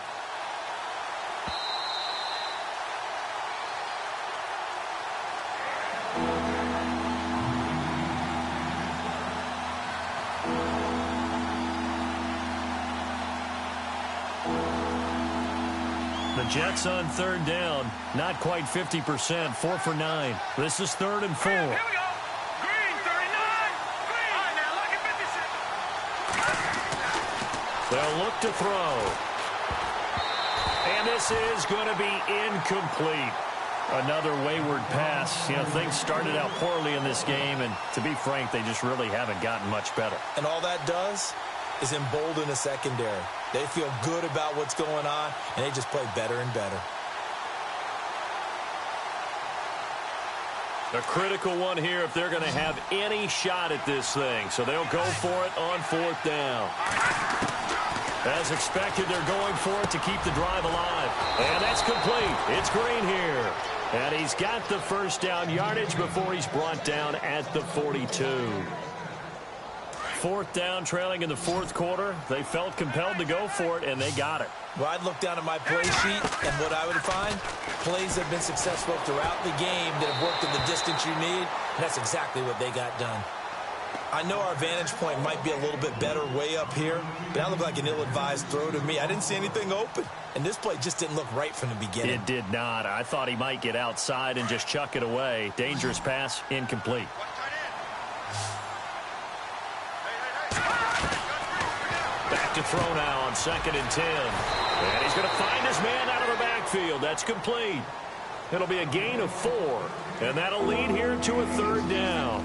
[SPEAKER 2] The Jets on 3rd down, not quite 50%, 4 for 9. This is 3rd and 4.
[SPEAKER 4] Here we go. Green, 39. Green. All right, now, look at 56.
[SPEAKER 2] They'll look to throw. And this is going to be incomplete. Another wayward pass. You know, things started out poorly in this game, and to be frank, they just really haven't gotten much better.
[SPEAKER 3] And all that does is embolden a secondary. They feel good about what's going on, and they just play better and better.
[SPEAKER 2] A critical one here if they're going to have any shot at this thing. So they'll go for it on 4th down. As expected, they're going for it to keep the drive alive. And that's complete. It's Green here. And he's got the 1st down yardage before he's brought down at the 42. 4th down, trailing in the 4th quarter. They felt compelled to go for it, and they got it.
[SPEAKER 3] Well, I'd look down at my play sheet, and what I would find, plays have been successful throughout the game that have worked in the distance you need, and that's exactly what they got done. I know our vantage point might be a little bit better way up here, but that looked like an ill-advised throw to me. I didn't see anything open, and this play just didn't look right from the beginning.
[SPEAKER 2] It did not. I thought he might get outside and just chuck it away. Dangerous pass, incomplete. Back to throw now on 2nd and 10. And he's going to find his man out of the backfield. That's complete. It'll be a gain of 4. And that'll lead here to a 3rd down.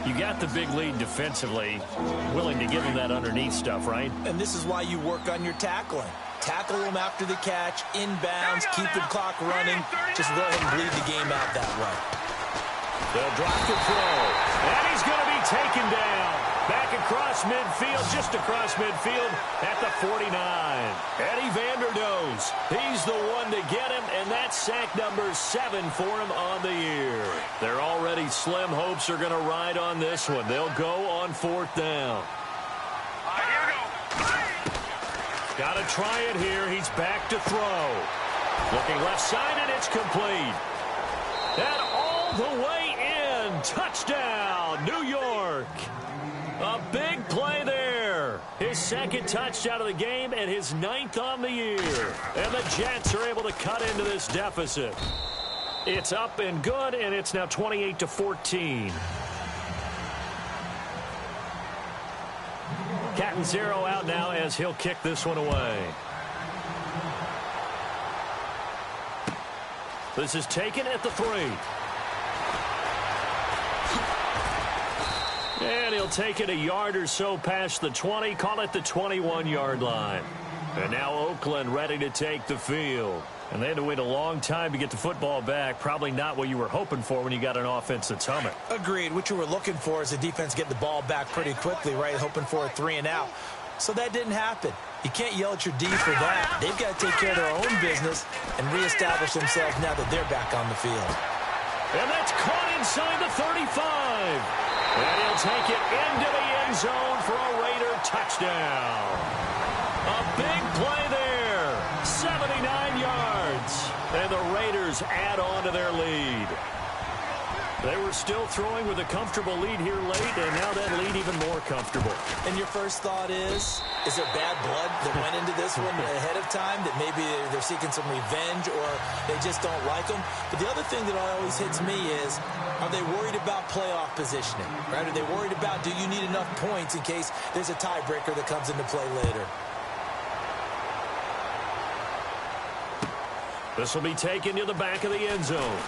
[SPEAKER 2] You got the big lead defensively, willing to give them that underneath stuff, right?
[SPEAKER 3] And this is why you work on your tackling. Tackle them after the catch, inbounds, keep the clock running. Just go ahead and bleed the game out that way.
[SPEAKER 2] They'll drop the throw, and he's going to be taken down. Back across midfield, just across midfield at the 49. Eddie Vanderdoes, he's the one to get him, and that's sack number 7 for him on the year. Their already slim hopes are going to ride on this one. They'll go on 4th down. Got to try it here. He's back to throw. Looking left side, and it's complete. And all the way in. Touchdown, New York. A big play there. His 2nd touchdown of the game and his 9th on the year. And the Jets are able to cut into this deficit. It's up and good, and it's now 28-14. Catanzaro out now as he'll kick this one away. This is taken at the 3. And he'll take it a yard or so past the 20, call it the 21-yard line. And now Oakland ready to take the field. And they had to wait a long time to get the football back. Probably not what you were hoping for when you got an offense that's humming.
[SPEAKER 3] Agreed. What you were looking for is the defense getting the ball back pretty quickly, right? Hoping for a 3 and out. So that didn't happen. You can't yell at your D for that. They've got to take care of their own business and reestablish themselves now that they're back on the field.
[SPEAKER 2] And that's caught inside the 35. And he'll take it into the end zone for a Raider touchdown. A big play there. 79 yards. And the Raiders add on to their lead. They were still throwing with a comfortable lead here late, and now that lead even more comfortable.
[SPEAKER 3] And your first thought is there bad blood that went into this one ahead of time, that maybe they're seeking some revenge or they just don't like them? But the other thing that always hits me is, are they worried about playoff positioning? Right? Are they worried about, do you need enough points in case there's a tiebreaker that comes into play later?
[SPEAKER 2] This will be taken to the back of the end zone.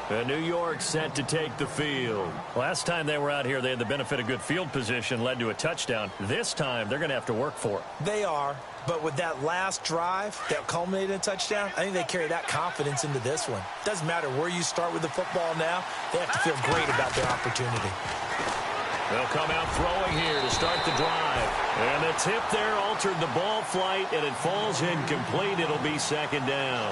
[SPEAKER 2] And New York set to take the field. Last time they were out here, they had the benefit of good field position, led to a touchdown. This time, they're going to have to work for it.
[SPEAKER 3] They are. But with that last drive that culminated in a touchdown, I think they carry that confidence into this one. Doesn't matter where you start with the football now. They have to feel great about their opportunity.
[SPEAKER 2] They'll come out throwing here to start the drive. And the tip there altered the ball flight, and it falls incomplete. It'll be 2nd down.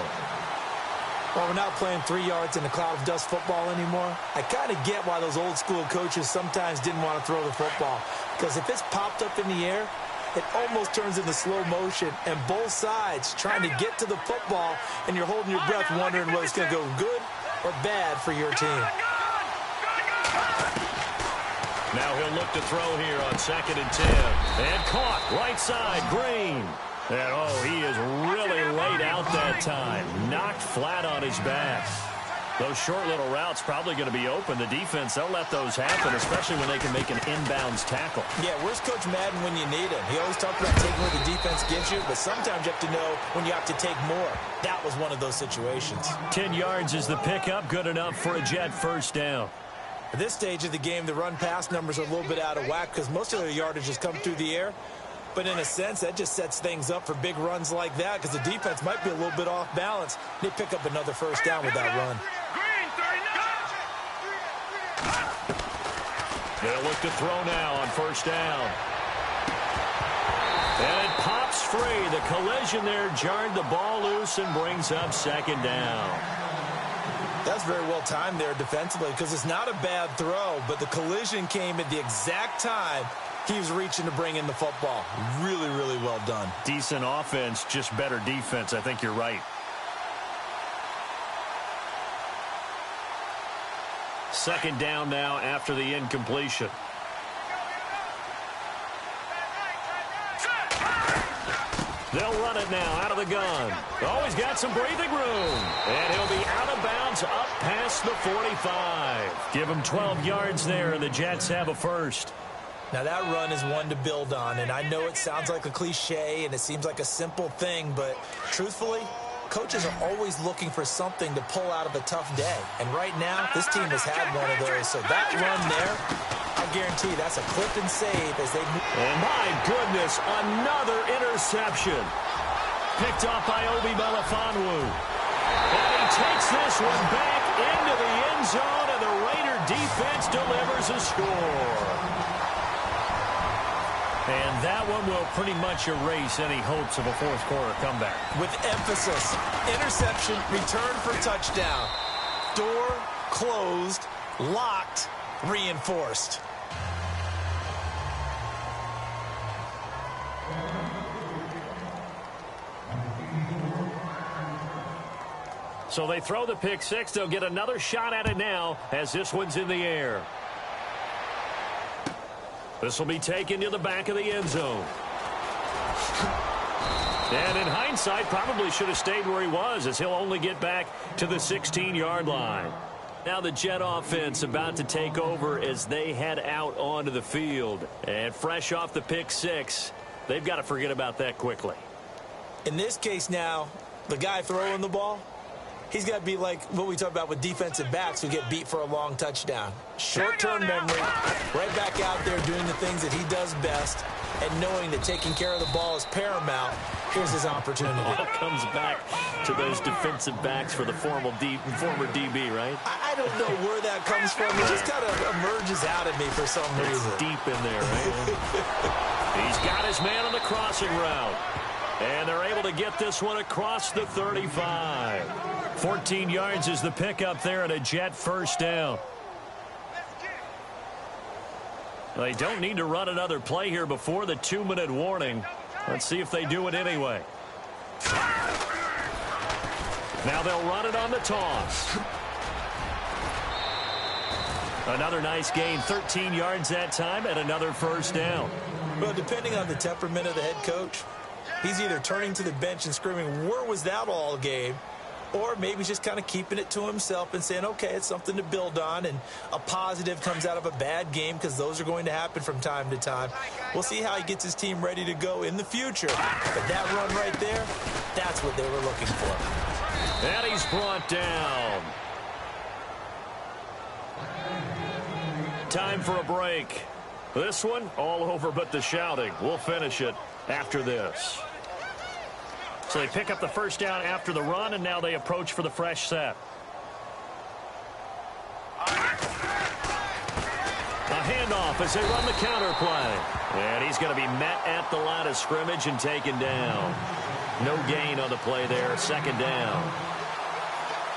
[SPEAKER 3] Well, we're not playing 3 yards in a cloud of dust football anymore. I kind of get why those old school coaches sometimes didn't want to throw the football. Because if it's popped up in the air, it almost turns into slow motion. And both sides trying to get to the football, and you're holding your breath wondering whether it's going to go good or bad for your team.
[SPEAKER 2] Now he'll look to throw here on 2nd and 10. And caught right side, Green. And, oh, he is really laid out that time. Knocked flat on his back. Those short little routes probably going to be open. The defense, they'll let those happen, especially when they can make an inbounds tackle.
[SPEAKER 3] Yeah, where's Coach Madden when you need him? He always talks about taking what the defense gives you, but sometimes you have to know when you have to take more. That was one of those situations.
[SPEAKER 2] 10 yards is the pickup. Good enough for a Jet 1st down.
[SPEAKER 3] At this stage of the game, the run-pass numbers are a little bit out of whack because most of their yardage has come through the air. But in a sense, that just sets things up for big runs like that because the defense might be a little bit off balance. They pick up another 1st down with that run.
[SPEAKER 2] They'll look to throw now on 1st down. And it pops free. The collision there jarred the ball loose and brings up 2nd down.
[SPEAKER 3] That's very well timed there defensively because it's not a bad throw, but the collision came at the exact time he was reaching to bring in the football. Really, really well done.
[SPEAKER 2] Decent offense, just better defense. I think you're right. 2nd down now after the incompletion. They'll run it now out of the gun. Oh, he's got some breathing room. And he'll be out of bounds up past the 45. Give him 12 yards there, and the Jets have a 1st.
[SPEAKER 3] Now, that run is one to build on, and I know it sounds like a cliche and it seems like a simple thing, but truthfully, coaches are always looking for something to pull out of a tough day. And right now, this team has had one of those. So that run there, I guarantee that's a clip and save as they move.
[SPEAKER 2] And my goodness, another interception. Picked off by Obi Melifonwu. And he takes this one back into the end zone, and the Raider defense delivers a score. And that one will pretty much erase any hopes of a fourth quarter comeback.
[SPEAKER 3] With emphasis, interception, return for touchdown. Door closed, locked, reinforced.
[SPEAKER 2] So they throw the pick six. They'll get another shot at it now as this one's in the air. This will be taken to the back of the end zone. And in hindsight, probably should have stayed where he was, as he'll only get back to the 16-yard line. Now the Jet offense about to take over as they head out onto the field. And fresh off the pick six, they've got to forget about that quickly.
[SPEAKER 3] In this case now, the guy throwing the ball, he's got to be like what we talk about with defensive backs who get beat for a long touchdown. Short-term memory, right back out there doing the things that he does best, and knowing that taking care of the ball is paramount. Here's his opportunity.
[SPEAKER 2] All comes back to those defensive backs for the former DB, right?
[SPEAKER 3] I don't know where that comes from. It just kind of emerges out of me for some reason.
[SPEAKER 2] It's deep in there, right? He's got his man on the crossing route. And they're able to get this one across the 35. 14 yards is the pickup there, and a Jet first down. They don't need to run another play here before the 2-minute warning. Let's see if they do it anyway. Now they'll run it on the toss. Another nice gain, 13 yards that time, and another first down.
[SPEAKER 3] Well, depending on the temperament of the head coach, he's either turning to the bench and screaming, "Where was that all game?" Or maybe he's just kind of keeping it to himself and saying, okay, it's something to build on, and a positive comes out of a bad game because those are going to happen from time to time. We'll see how he gets his team ready to go in the future. But that run right there, that's what they were looking for.
[SPEAKER 2] And he's brought down. Time for a break. This one, all over but the shouting. We'll finish it after this. So they pick up the first down after the run, and now they approach for the fresh set. A handoff as they run the counter play. And he's going to be met at the line of scrimmage and taken down. No gain on the play there, second down.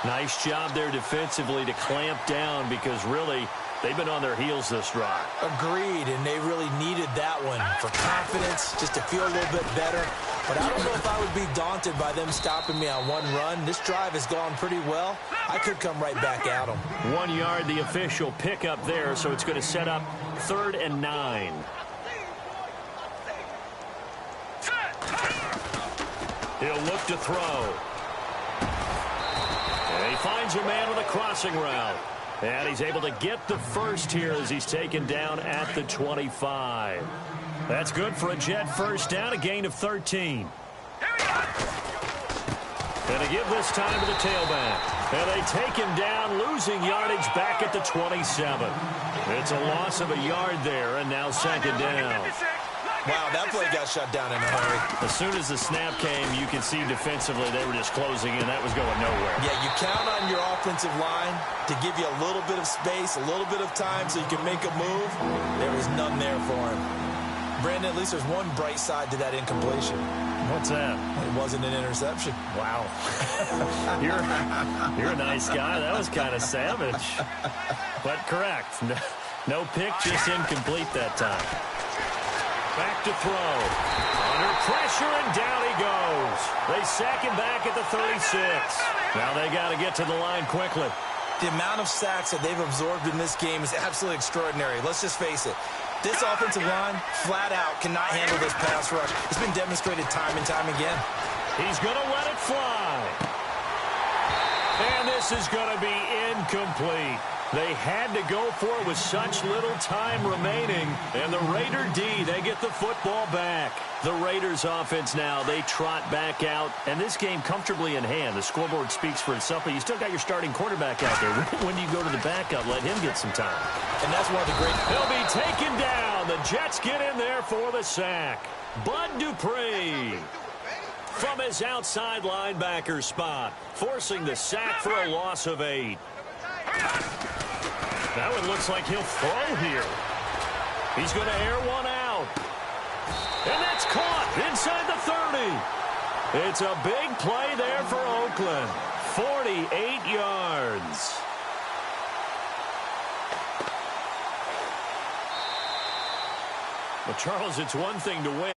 [SPEAKER 2] Nice job there defensively to clamp down because really they've been on their heels this drive.
[SPEAKER 3] Agreed, and they really needed that one for confidence, just to feel a little bit better. But I don't know if I would be daunted by them stopping me on one run. This drive has gone pretty well. I could come right back at them.
[SPEAKER 2] 1 yard, the official pickup there, so it's going to set up 3rd and 9. He'll look to throw. And he finds a man on the crossing route. And he's able to get the first here as he's taken down at the 25. That's good for a Jet first down, a gain of 13. And they give this time to the tailback. And they take him down, losing yardage back at the 27. It's a loss of a yard there, and now second down.
[SPEAKER 3] Wow, that play got shut down in a hurry.
[SPEAKER 2] As soon as the snap came, you can see defensively they were just closing in. That was going nowhere.
[SPEAKER 3] Yeah, you count on your offensive line to give you a little bit of space, a little bit of time so you can make a move. There was none there for him. Brandon, at least there's one bright side to that incompletion.
[SPEAKER 2] What's that?
[SPEAKER 3] It wasn't an interception.
[SPEAKER 2] Wow. You're a nice guy. That was kind of savage. But correct. No pick, just incomplete that time. Back to throw. Under pressure, and down he goes. They sack him back at the 36. Now they got to get to the line quickly.
[SPEAKER 3] The amount of sacks that they've absorbed in this game is absolutely extraordinary. Let's just face it. This offensive line, flat out, cannot handle this pass rush. It's been demonstrated time and time again.
[SPEAKER 2] He's going to let it fly. And this is going to be incomplete. They had to go for it with such little time remaining. And the Raider D, they get the football back. The Raiders offense now, they trot back out. And this game comfortably in hand. The scoreboard speaks for itself, but you still got your starting quarterback out there. When you go to the backup, let him get some time.
[SPEAKER 3] And that's one of the great...
[SPEAKER 2] He'll be taken down. The Jets get in there for the sack. Bud Dupree from his outside linebacker spot, forcing the sack for a loss of 8. That one looks like he'll throw here. He's going to air one out. And that's caught inside the 30. It's a big play there for Oakland. 48 yards. Well, Charles, it's one thing to win.